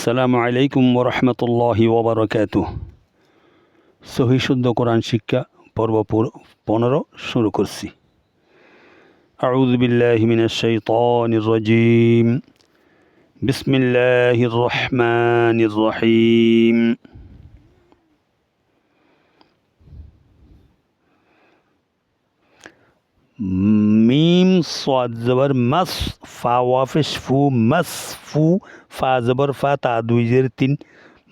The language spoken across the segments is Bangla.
আসসালামু আলাইকুম ওরহমতুল্লাহি ওবরাকাতুহ। সহি শুদ্ধ কোরআন শিক্ষা পর্ব 15 শুরু করছি। আউযু বিল্লাহি মিনাশ শাইতানির রাজীম। বিসমিল্লাহির রহমানির রহিম। মিম সাদ জবর মাস, ফা ওয়াফিশ ফু, মাস ফু, ফা জবর ফা, তা দুই জের তিন,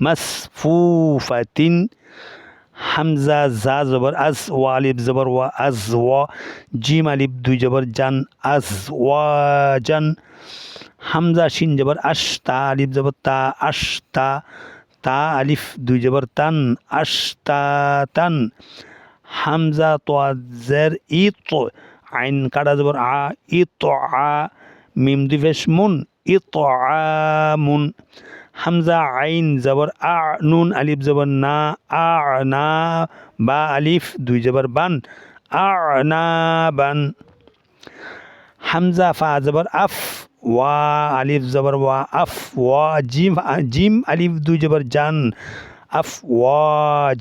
মাস ফু ফাতিন। হামজা জা জবর আজ, ওয়া আলিফ জবর ওয়া, আজ ওয়া। জিম আলিফ দুই জবর জান, আজ ওয়া জান। হামজা শিন জবর আশ, তা আলিফ জবর তা, আশ তা। তা আলিফ দুই জবর তান, আশ তা তান। হামজা তোয়া জের ইত, আইন কাটা জবর আ, ইত আ। মিম দুই পেশ মুন, ইত আ মুন। হামজা আইন জবর আ, নুন আলিফ জবর না, আ না। বা আলিফ দুই জবর বান, আ না বান। হামজা ফা জবর আফ, ওয়া আলিফ জবর ওয়া, আফ ওয়া। জিম আলিফ দুই জবর জান, আফ ওয়া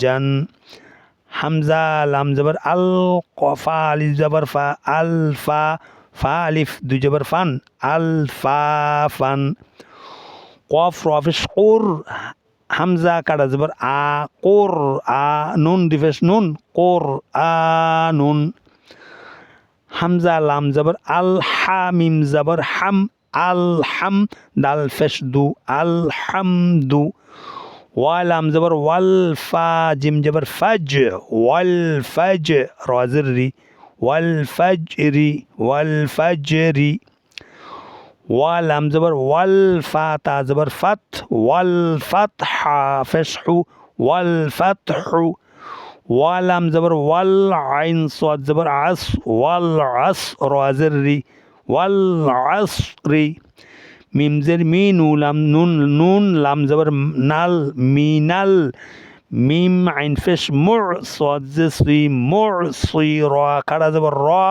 জান। হামজা লাম জবর আল, কফা আলিফ জবর ফা, আল ফা। ফা আলিফ দুই জবর ফান, আল ফা ফান। কফ রফিস কুর, হামজা কাটা জবর আ, কুর আ। নুন দিফেস নুন, কুর আ নুন। হামজা লাম জবর আল, হা মিম জবর হাম, আল হাম। দাল ফেস দু, আল হামদু। ওয়া লাম জবর ওয়াল, ফা জিম জবর ফাজ, ওয়াল ফাজ। রাজের রি, ওয়াল ফাজরি, ওয়াল ফাজরি। ওয়া লাম জবর ওয়াল, ফা তা জবর ফাত, ওয়াল ফাতহা ফেস হু, ওয়াল ফাতহু। ওয়া লাম জবর ওয়াল, আইন সাদ জবর আস, ওয়াল আস। রাজের রি, ওয়াল আসরি। মিম জের মি, নুন লাম জবর নাল, মিনাল। মিম আইন ফেস মুর, সাদ জে সুই, মুর সুই। রা কাটা জবর রা,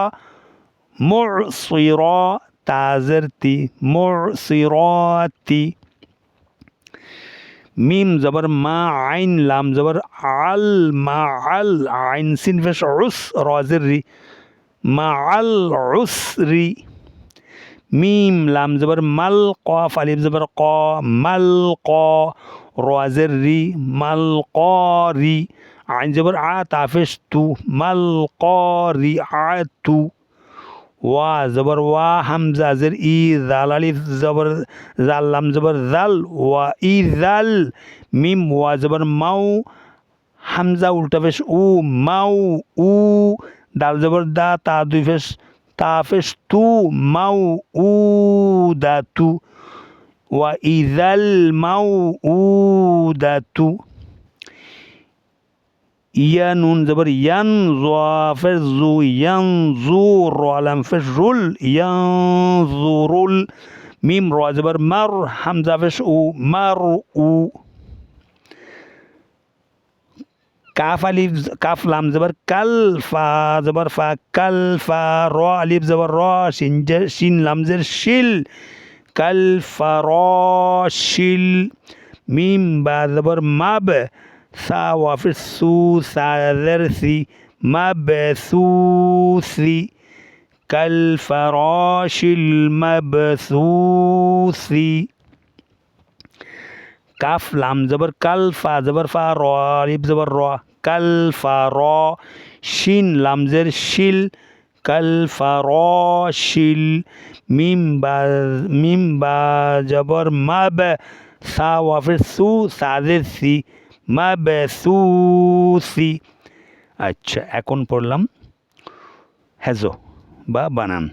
মুর সুই রা। তাজের তি, মুর সিরাতি। মিম জবর মা, আইন লাম জবর আল, মা আল। আইন সিন ফেস উস, রাজের রি, মা আল উসরি। মিম লাম জবর মাল, কফ আলিফ জবর ক, মাল ক। রাজের রি, মাল করি। আইন জবর আ, তাফেস তু, মাল করি আতু। ওয়া জবর ওয়া, হামজা জের ই, জাল আলিফ জবর জাল, লাম জবর জাল, ওয়া ই জাল। মিম ওয়া জবর মাউ, হামজা উল্টা ফেস উ, মাউ উ। দাল জবর দা, তা দুই ফেস, তা ফেস তু, মাউ উ দা তু। ওয়া ইজাল মাউ উ দা তু। ইয়া নুন জবর ইয়ান, জা ফেস জু, ইয়ান জু। র লাম ফেস রুল, ইয়ান জুরুল। মিম র জবর মার, হামজা ফেস উ, মার উ। কাফ আলিফ, কাফ লাম জবর কাল, ফা জবর ফা, কাল ফা। র আলিফ জবর র, শিন লাম জের শিল, কাল ফারাশিল। মিম বা জবর মাব, সা ওয়াফিস সু, সা জের সি, মাব সুসি। কাল ফারাশিল মাবসুসি। কাফ লাম জবর কাল, ফা জবর ফা, র আলিফ জবর র, কাল ফা র। শিন লাম জের শিল, কাল ফারাশিল। মিম বা জবর মাব, সা ওয়াফিস সু, সা জের সি, মাবসুসি। আচ্ছা, এখন পড়লাম হেজো বা বানান।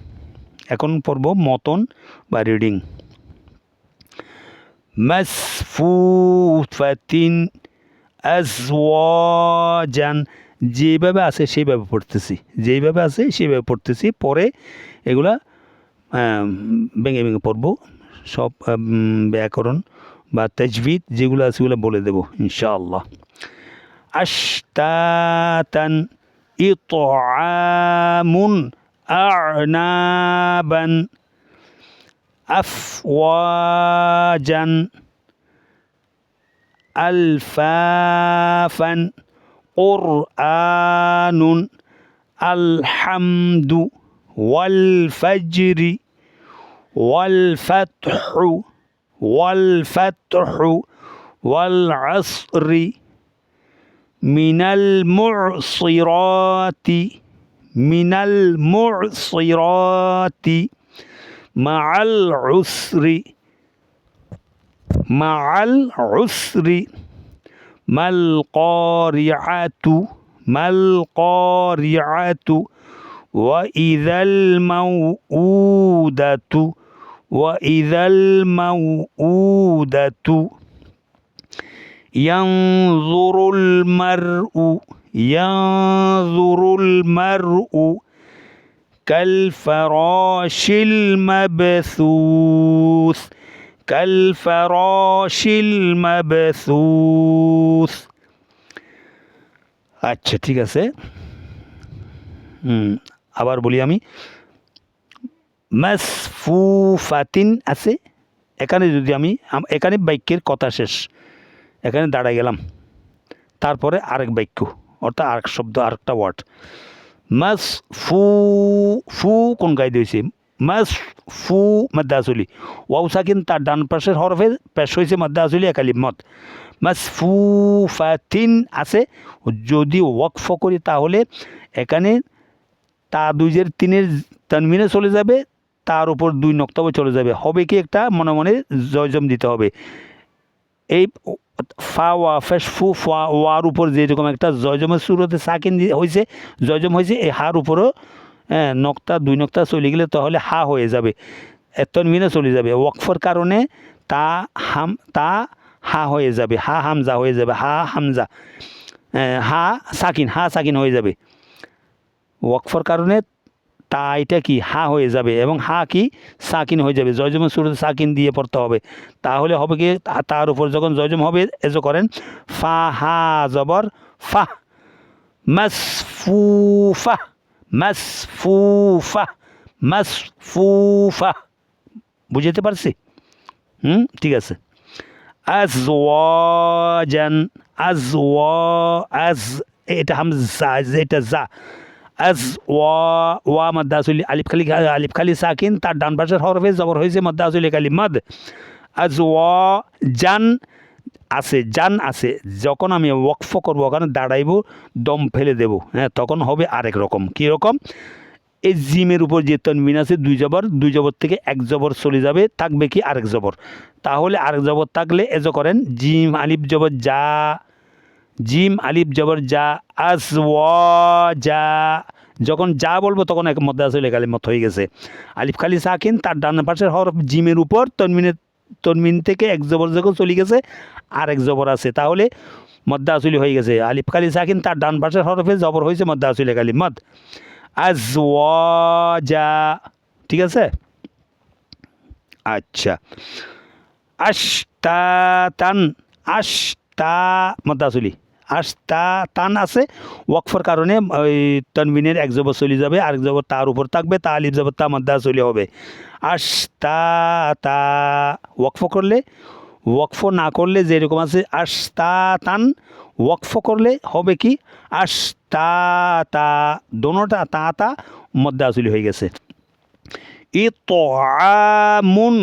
এখন পড়ব মতন বা রিডিং। মাসফুফাতিন, আজওয়াজান। যেভাবে আছে সেইভাবে পড়তেছি, যেইভাবে আছে সেইভাবে পড়তেছি। পরে এগুলা ভেঙে ভেঙে পড়ব। সব ব্যাকরণ বা তাজবিদ যেগুলো আছে সেগুলো বলে দেব ইনশাআল্লাহ। আশতাতান, ইতআমুন, আ'নাবান। আফওয়াজান, আলফাফান কুরআনুন আলহামদু ওয়াল ফাজরি ওয়াল ফাতহু ওয়াল ফাতহু ওয়াল আসরি মিনাল মুসিরাতি মিনাল মুসিরাতি মাআল উসরি মাআল উসরি মাল কারিআতু মাল কারিআতু ওয়া ইযাল মাউউদাতু ওয়া ইযাল মাউউদাতু ইয়ানজুরুল মারউ কাল ফারাশিল মাবসুস কাল ফারাশিল মাবসুস। আচ্ছা ঠিক আছে, আবার বলি আমি। মাসফুফাতিন আছে, এখানে যদি আমি এখানে বাক্যের কথা শেষ, এখানে দাঁড়ায় গেলাম, তারপরে আরেক বাক্য অর্থাৎ আরেক শব্দ আরেকটা ওয়ার্ড। মাসফু ফু কোন গায়ে দিয়েছে? মাসফু মাদ্দা আসলি, ওয়াও সাকিন তার ডান পাশের হরফে পেশ হয়েছে মাদ্দা আসলি একালিম মদ। মাসফুফাতিন আছে, যদি ওয়াকফ করি তাহলে এখানে তা দুইজের তিনের তানমিনে চলে যাবে, তার উপর দুই নক্তাও চলে যাবে, হবে কি একটা মনে মনে জয়জম দিতে হবে। এই ফা ওয়া ফেস ফু ফা ওয়ার উপর যেরকম একটা জয়জমের শুরুতে সাকিন হয়েছে, জয়জম হয়েছে, এই হার উপরও নক্তা দুই নক্তা চলে গেলে তাহলে হা হয়ে যাবে, তনমিনে চলে যাবে। ওয়াকফর কারণে তা হা হয়ে যাবে, হা হামজা হয়ে যাবে, হা হামজা হা সাকিন হয়ে যাবে। ওয়াকফর কারণে তা এটা কি হা হয়ে যাবে এবং হা কি সাকিন হয়ে যাবে, জয়জমের শুরুতে সাকিন দিয়ে পড়তে হবে। তাহলে হবে কি তার উপর যখন জয়জম হবে এজো করেন ফা হা জবর ফা মাসফুফা মাসফুফা মাসফুফা। বুঝতে পারছি? ঠিক আছে। আজওয়াজান আজ এটা হামজা, এটা যা। আজ ওয়া মাদ্দা আসলি আলিফ খালি সাকিন, তার ডান পাশের হরফে জবর হয়েছে মাদ্দা আসলি কালিম মদ। আজ জান আছে, জান আছে, যখন আমি ওয়াকফ করবো ওখানে দাঁড়াইব, দম ফেলে দেব, হ্যাঁ, তখন হবে আরেক রকম। কীরকম? এই জিমের উপর যে তনমিন আছে দুই জবর থেকে এক জবর চলে যাবে, থাকবে কি আরেক জবর। তাহলে আরেক জবর থাকলে এজো করেন জিম আলিফ জবর যা, জিম আলিফ জবর যা, আজওয়াজা। যখন যা বলবো তখন এক মধ্যে আসলে কালিমত হয়ে গেছে। আলিফ খালি সাকিন, তার ডান পাশের হরফ জিমের উপর তনমিন থেকে এক জবর যখন চলে গেছে আরেক জবর আছে, তাহলে মদ্দা আসলি হয়ে গেছে। আলিফ খালি সাকিন, তার ডান পাশের হরফে জবর হয়েছে মদ্দা আসলি কালিমত আজওয়াজা। ঠিক আছে? আচ্ছা। আশতাতান আশতা মদ্দা আসলি, আশতা তান আছে, ওয়াকফর কারণে ওই তনবিনের এক জবর চলে যাবে, আরেক জবর তার উপর থাকবে, তা আলিফ জবর তা মদ্দা চলে হবে আশতা তা। ওয়াকফ করলে, ওয়াকফ না করলে যেরকম আছে আশতা তান, ওয়াকফ করলে হবে কি আশতা তা, দোনোটা তা মদ্দা আসলি হয়ে গেছে। ইতআমুন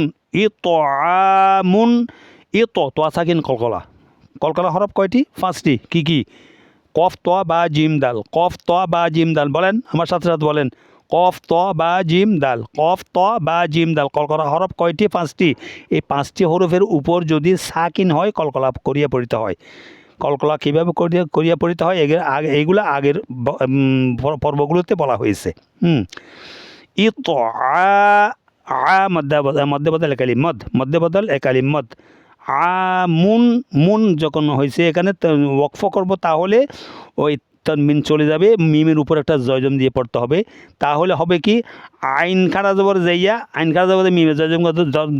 ইতআমুন তো সাকিন কলকলা হরফ কয়টি? 5টি। কি? কফ ত বা জিম দাল, কফ ত বা জিম দাল। বলেন আমার সাথে সাথে বলেন, কফ ত বা জিম দাল, কফ ত বা জিম দাল। কলকলা হরফ কয়টি? 5টি। এই 5টি হরফের উপর যদি সাকিন হয় কলকলা করিয়া পড়িতে হয়। কলকলা কীভাবে করিয়া পড়িতে হয় এইগুলো আগের পর্বগুলোতে বলা হয়েছে। মধ্যে বদল একালিম মদ। মুন যখন হয়েছে এখানে ওয়াকফ করবো, তাহলে ওই তনমিন চলে যাবে, মিমের উপর একটা জয়জম দিয়ে পড়তে হবে। তাহলে হবে কি আইন খাড়া জবর যাইয়া, আইন খাড়া জবর মিমে জয়জম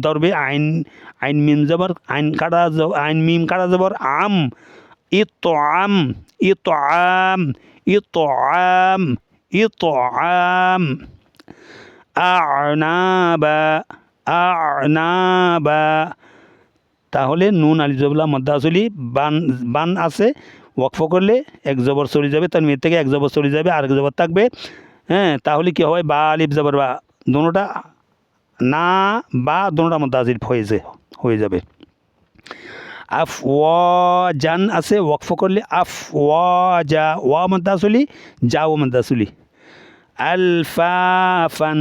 ধরবে, আইন মিম জবর আইন মিম খাড়া জবর আম, ইতআম ইতআম ইতআম ইতআম। আ'নাবা তাহলে নুন আলিফ জবর মধ্যে আসলি বান বান আছে ওয়াকফ করলে এক জবর চলে যাবে, তার মেয়ের থেকে এক জবর চলে যাবে, আর এক জবর থাকবে। হ্যাঁ, তাহলে কি হয় বা আলিফ জবর বা দোনোটা না বা দোনোটা মধ্যে আসিল হয়ে যাবে। আফওয়াজান আছে ওয়াকফ করলে আফওয়াজা ওয়া মধ্যে আসলি যাও মধ্যে আসলি। আলফাফান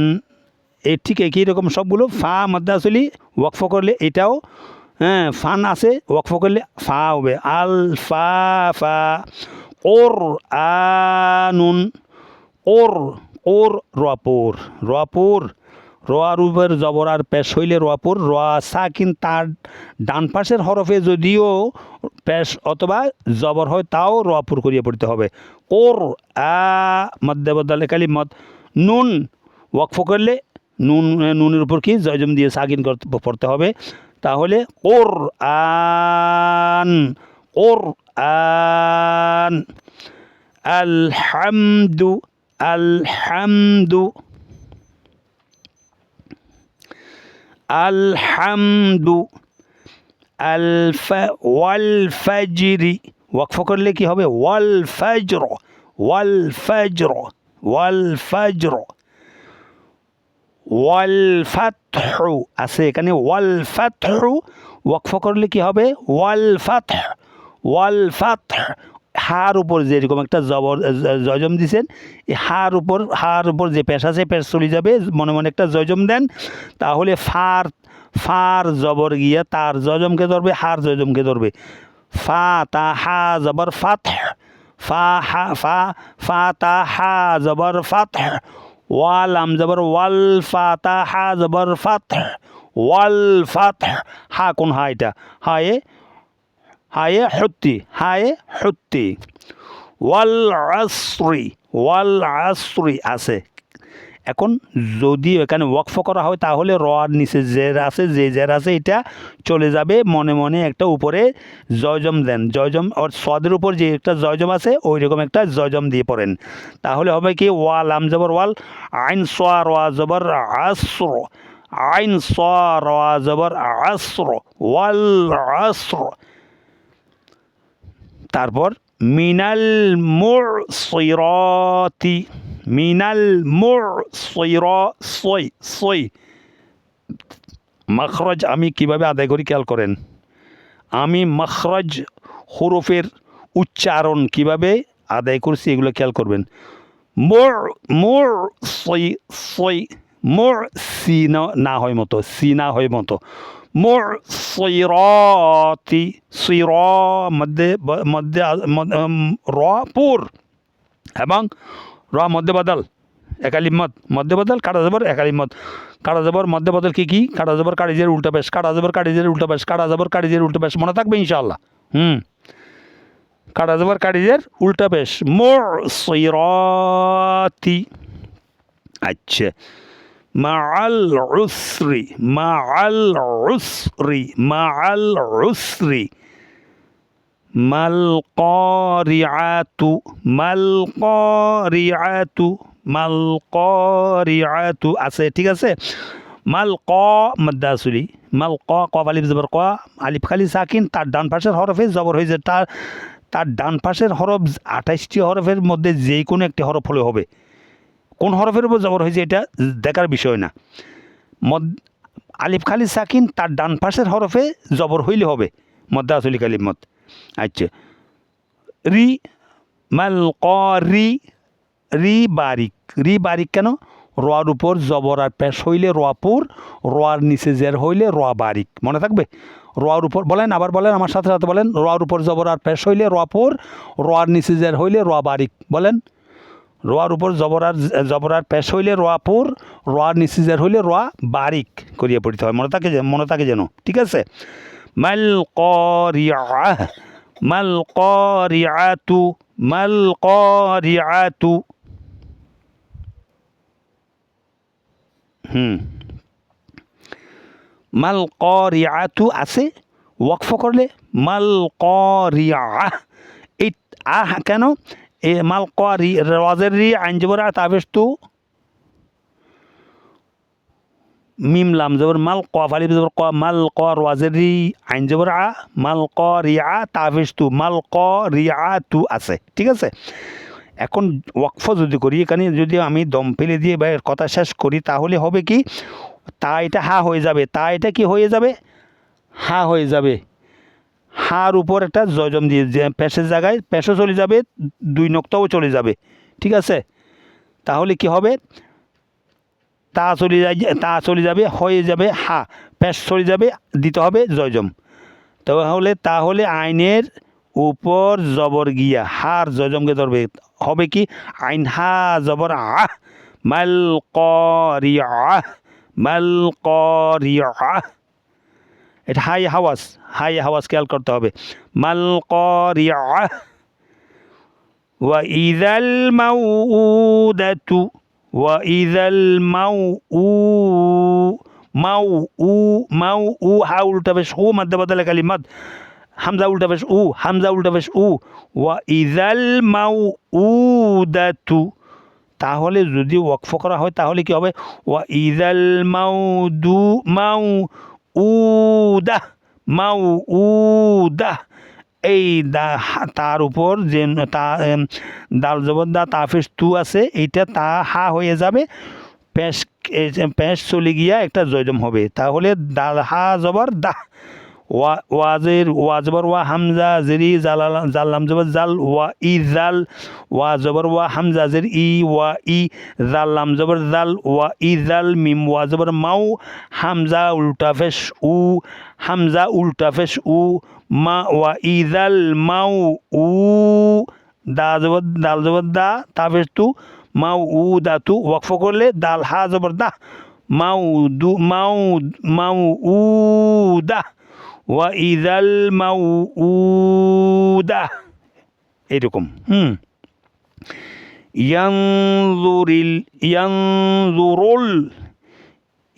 এই ঠিক একই রকম সবগুলো ফা মধ্যে আসলি ওয়াকফ করলে এটাও হ্যাঁ ফান আছে ওয়াকফ করলে ফা হবে আল ফা ফা। ওর আনুন ওর ওর রোয়াপুর রোয়াপুর রোয়ার উপর জবর আর পেশ হইলে রোয়াপুর রোয়া সাকিন তার ডান পাশের হরফে যদিও পেশ অথবা জবর হয় তাও রোয়াপুর করিয়ে পড়তে হবে। ওর মধ্যে বদলে কালি মদ নুন ওয়াকফ করলে নুনের উপর কি জয়জম দিয়ে সাকিন পড়তে হবে। তাহলে ওর আন আলহামদু আলহামদু আলহামদু ওয়াল ফাজরি ওয়াকফ করলে কি হবে ওয়াল ফাজর ওয়াল ফাজর ওয়াল ফাজর। ওয়াল ফাতহু আছে এখানে ওয়াল ফাতহু ওয়াকফ করলে কি হবে ওয়াল ফাতহ ওয়াল ফাতহ। হার উপর যেরকম একটা জজম দিছেন এই হার উপর যে পেশ আছে পেশ চলে যাবে, মনে মনে একটা জজম দেন, তাহলে ফার জবর গিয়া তার জজমকে ধরবে, হার জজমকে ধরবে। ফা তা হা জবর ফাতহ ফা তা হা জবর ফাতহ। ওয়াল আম জবর ওয়াল ফা তা হা জবর ফাতহ ওয়াল ফাতহ। হা কোন হা এটা হায়ে হত্যি। ওয়াল আসরি আছে। এখন যদি এখানে ওয়াকফ করা হয় তাহলে রর নিচে জের আছে এটা চলে যাবে, মনে মনে একটা উপরে জয়জম দেন, জয়জম ওর সদের উপর যে একটা জয়জম আছে ওই রকম একটা জয়জম দিয়ে পড়েন, তাহলে হবে কি ওয়াল আম জবর ওয়াল আইন সোয়া রোয়া জবর আসর আইন সোয়া রোয়া জবর আসর ওয়াল আসর। তারপর মিনাল মুরসিরাতি সই মখরজ আমি কিভাবে আদায় করি খেয়াল করেন। আমি মখরজ হরফের উচ্চারণ কিভাবে আদায় করছি এগুলো খেয়াল করবেন। মোর সি না হয় মতো মুরসিরাতি মধ্যে পুর এবং মধ্যে বদল একালিমত মধ্যে বদল কাটা জবর একালিমত কাটা জবর মধ্যে বদল কি কাটা জবর কাটিজের উল্টা পেশ কাটা জবর কাটিজের উল্টা পেশ কাটা জবর কাটিজের উল্টা পেশ মনে থাকবে ইনশাআল্লাহ। কাটা জবর কাটিজের উল্টা পেশ মুরসিরাতি। আচ্ছা মাআল উসরি মাল করিআতু আছে, ঠিক আছে। মাল ক মদ্দাসুলি মাল কফ আলিফ জবর ক আলিফ খালি সাকিন তার ডান পাশের হরফে জবর হয়েছে, তার ডান পাশের হরফ 28টি হরফের মধ্যে যে কোনো একটি হরফ হলে হবে, কোন হরফের উপর জবর হয়েছে এটা দেখার বিষয় না। আলিফ খালি সাকিন তার ডান পাশের হরফে জবর হইলে হবে মদ্দাসুলি কালিমত। আচ্ছা রি মাল রি বারিক কেন রোয়ার উপর জবর আর পেশ হইলে রোয়াপুর, রোয়ার নিচে জের হইলে রোয়া বারিক, মনে থাকবে। রোয়ার উপর বলেন, আবার বলেন আমার সাথে সাথে বলেন, রোয়ার উপর জবর আর পেশ হইলে রোয়াপুর, রোয়ার নিচে জের হইলে রোয়া বারিক, বলেন। রোয়ার উপর জবর আর পেশ হইলে রোয়াপুর, রোয়ার নিচে জের হইলে রোয়া বারিক করিয়া পড়তে হয়, মনে থাকে যেন, ঠিক আছে। মাল করিআতু মাল করিআতু আছে ওয়াকফ করলে মাল করিআ এই কেন এ মাল করি রাজের রি আইন জবর আর তাবেশ তু মিম লাম জবর মাল কফ আলিফ জবর ক মাল ক রাজেরি আইন জবর আ মাল ক রিয়া তাফিস তু মাল ক রিয়া তু আছে, ঠিক আছে। এখন ওয়াকফ যদি করি, এখানে যদি আমি দম ফেলে দিয়ে বা কথা শেষ করি তাহলে হবে কি, তা এটা হা হয়ে যাবে, তা এটা কি হয়ে যাবে, হা হয়ে যাবে। হার উপর একটা জজম দিয়ে যে পেশের জায়গায় পেশও চলে যাবে, দুই নক্তাও চলে যাবে, ঠিক আছে। তাহলে কি হবে, তা চলে যাবে হয়ে যাবে হা, পেশ চলে যাবে, দিতে হবে জজম। তাহলে আইনের উপর জবর গিয়া হার জজমকে ধরবে, হবে কি আইন হা জবর আহ মাল করিয়াহ মাল করিয়াহ। এটা হাই হাওয়াজ খেয়াল করতে হবে। মাল করিয়াহ ওয়া ইযাল মাউউদাতু ওয়া ইযাল মাউ হা উল্টা পেশ উ মধ্য বদলে কালিমাত হামজা উল্টা পেশ উ ওয়া ইযাল মাউউদাতু। তাহলে যদি ওয়াকফ করা হয় তাহলে কি হবে, ওয়া ইযাল মাউউদা এই তার উপর যে দাল জবর দা তাফিস তু আছে, এইটা তা হা হয়ে যাবে, পেশ চলে গিয়া একটা জজম হবে। তাহলে দাল হা জবর দা ওয়া জবর ওয়া হামজা জেরি জাল্লাম জবর জাল ওয়া ই জাল ওয়া জবর ওয়া হামজা জের ই ওয়া ই জাল্লাম জবর জাল ওয়া ই জাল মিম ওয়া জবর মাউ হামজা উল্টা ফেশ উ মা ওয়া ই জাল মাউ উ দাল জবর দা তাফেশ তু মাউ উ দাতু। ওয়াকফ করলে দাল হা জবর দা মাউ উ দা ওয়া ইযাল মাউউদা, এরকম।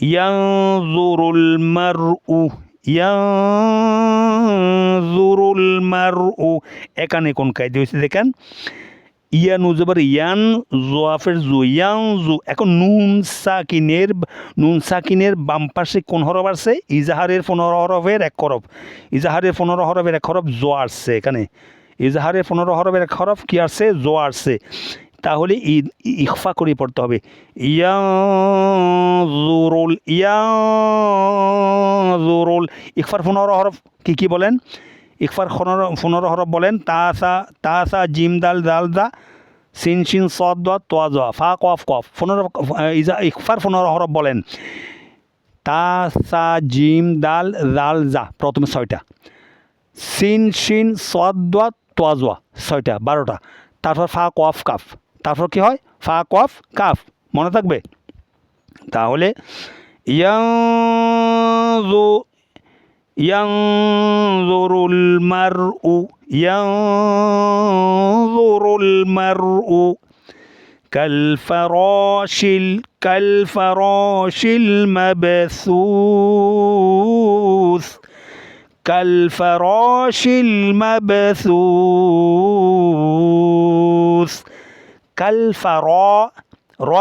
ইয়ানজুরুল মারউ এখানে কোন কায়দা হয়েছে দেখেন, ইয়ানু জবর ইয়ান জোয়াফের জু ইয়ানজু। এখন নুন সাকিনের বাম পাশে কোন হরফ আসছে, ইজাহারের 15 হরফের এক হরফ, ইজাহারের 15 হরফের এক হরফ জো আসছে, এখানে ইজাহারের 15 হরফের এক হরফ কি আসছে, জো আসছে। তাহলে ইখফা করে পড়তে হবে, ইয়ানজুরুল ইখফার 15 হরফ কি বলেন, ইকফার 15 হরফ বলেন, তাসা জিম দাল দা সিন শিন সদ দ তোয়া জোয়া ফা কফ 15 ইকফার 15 হরফ বলেন, তাসা জিম দাল জা প্রথমে 6টা, সিন শিন সদ দ তোয়া জোয়া 6টা 12টা, তারপর ফা কফ কাফ, তারপর কি হয় ফা কফ কাফ, মনে থাকবে। তাহলে ইয়ানজুরুল মারউ কালফারাশিল মাবসুস র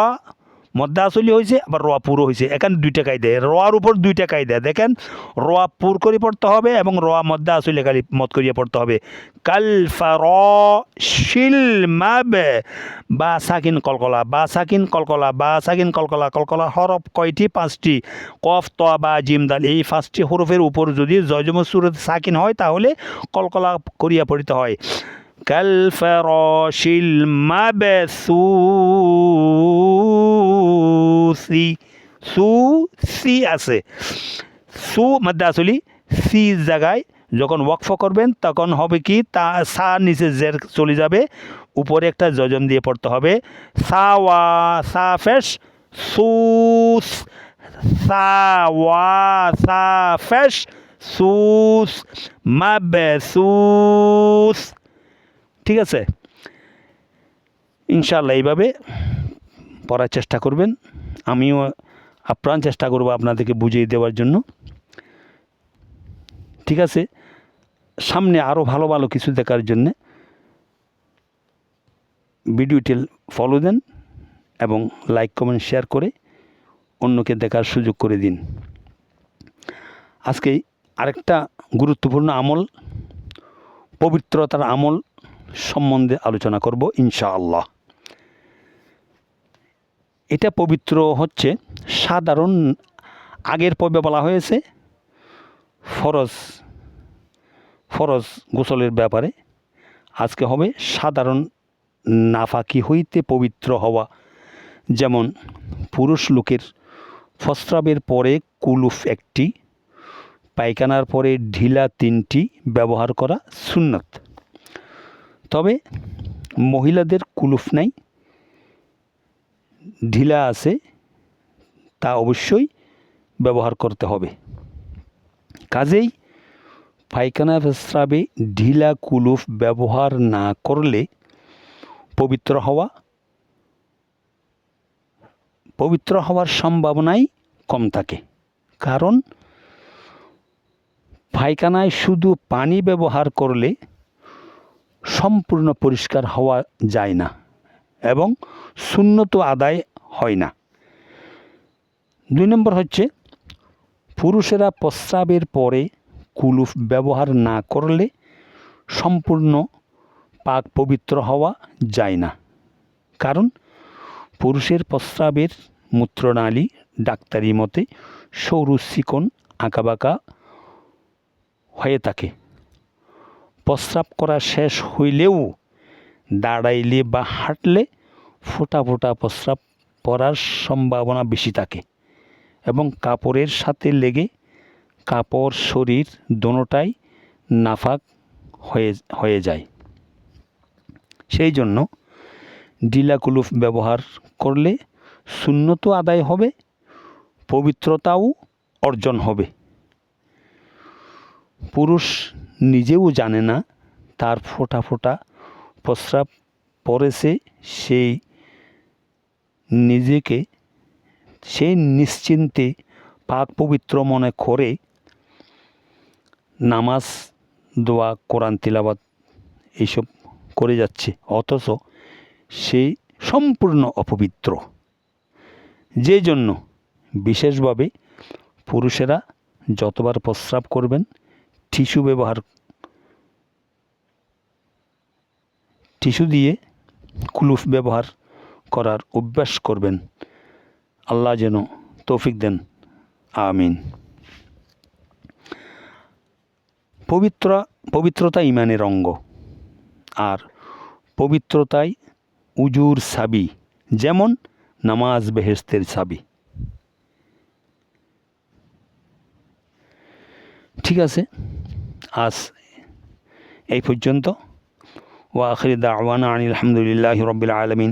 মধ্যে আসলি হয়েছে, আবার রোয়া পুরো হয়েছে, এখানে দুইটা কায়দা, রোয়ার উপর দুইটা কায়দা দেখেন, রোয়া পুর করে পড়তে হবে এবং রোয়া মধ্যে আসলে খালি মত করিয়ে পড়তে হবে। কালফারাশিল বা সাকিন কলকলা হরফ কয়টি, 5টি, কফ ত বা জিম দাল, এই 5টি হরফের উপর যদি জজম সূরত সাকিন হয় তাহলে কলকলা করিয়া পড়তে হয়। কালফারাশিল মাবসুসি সি আছে, সু মধ্যে আসলি সি জায়গায় যখন ওয়াকফ করবেন তখন হবে কি, তা সা নিচে জের চলে যাবে, উপরে একটা জজম দিয়ে পড়তে হবে, সা ফেশ সুস সা ফেশ সুস মাবসুস, ঠিক আছে। ইনশাআল্লাহ এইভাবে পড়ার চেষ্টা করবেন, আমিও আপ্রাণ চেষ্টা করব আপনাদেরকে বুঝিয়ে দেওয়ার জন্য, ঠিক আছে। সামনে আরও ভালো ভালো কিছু দেখার জন্য ভিডিওটি ফলো দেন এবং লাইক কমেন্ট শেয়ার করে অন্যকে দেখার সুযোগ করে দিন। আজকে আরেকটা গুরুত্বপূর্ণ আমল, পবিত্রতার আমল সম্বন্ধে আলোচনা করব ইনশাআল্লাহ। এটা পবিত্র হচ্ছে সাধারণ, আগের পর্বে বলা হয়েছে ফরজ গোসলের ব্যাপারে, আজকে হবে সাধারণ নাফাকি হইতে পবিত্র হওয়া। যেমন পুরুষ লোকের প্রস্রাবের পরে কুলুফ একটি, পায়খানার পরে ঢিলা 3টি ব্যবহার করা সুন্নত। তবে মহিলাদের কুলুফ নাই, ঢিলা আছে, তা অবশ্যই ব্যবহার করতে হবে। কাজেই পায়খানা প্রস্রাবে ঢিলা কুলুফ ব্যবহার না করলে পবিত্র হওয়ার সম্ভাবনাই কম থাকে। কারণ পায়খানায় শুধু পানি ব্যবহার করলে সম্পূর্ণ পরিষ্কার হওয়া যায় না এবং সুন্নত আদায় হয় না। 2 নম্বর হচ্ছে, পুরুষেরা প্রস্রাবের পরে কুলুফ ব্যবহার না করলে সম্পূর্ণ পাক পবিত্র হওয়া যায় না। কারণ পুরুষের প্রস্রাবের মূত্রনালী ডাক্তারি মতে সরু চিকন আঁকাবাঁকা হয়ে থাকে। প্রস্রাব করা শেষ হইলেও দাঁড়াইলে বা হাঁটলে ফোঁটা ফোঁটা প্রস্রাব পড়ার সম্ভাবনা বেশি থাকে এবং কাপড়ের সাথে লেগে কাপড় শরীর দোনোটাই নাফাক হয়ে যায়। সেই জন্য ঢিলা কুলুফ ব্যবহার করলে সুন্নত আদায় হবে, পবিত্রতাও অর্জন হবে। পুরুষ নিজেও জানে না তার ফোঁটা ফোঁটা প্রস্রাব পড়েছে, সেই নিশ্চিন্তে পাক পবিত্র মনে করে নামাজ, দোয়া, কোরআন তিলাওয়াত এইসব করে যাচ্ছে, অথচ সে সম্পূর্ণ অপবিত্র। যে জন্য বিশেষভাবে পুরুষেরা যতবার প্রস্রাব করবেন টিস্যু দিয়ে কুলুফ ব্যবহার করার অভ্যাস করবেন। আল্লাহ যেন তৌফিক দেন, আমিন। পবিত্রতা ঈমানের অঙ্গ, আর পবিত্রতাই উজুর চাবি। যেমন নামাজ বেহেশতের চাবি। ঠিক আছে, আজ এই পর্যন্ত। ওয়া আখির দাওয়ানা আনিল হামদুলিল্লাহি রাব্বিল আলামিন।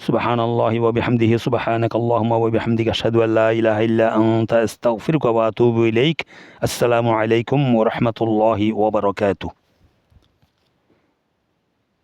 সুবহানাল্লাহি ওয়া বিহামদিহি, সুবহানাকাল্লাহুম্মা ওয়া বিহামদিকা, আশহাদু আল্লা ইলাহা ইল্লা আনতা, আস্তাগফিরুকা ওয়া আতুবু ইলাইক। আসসালামু আলাইকুম ওয়া রাহমাতুল্লাহি ওয়া বারাকাতুহু।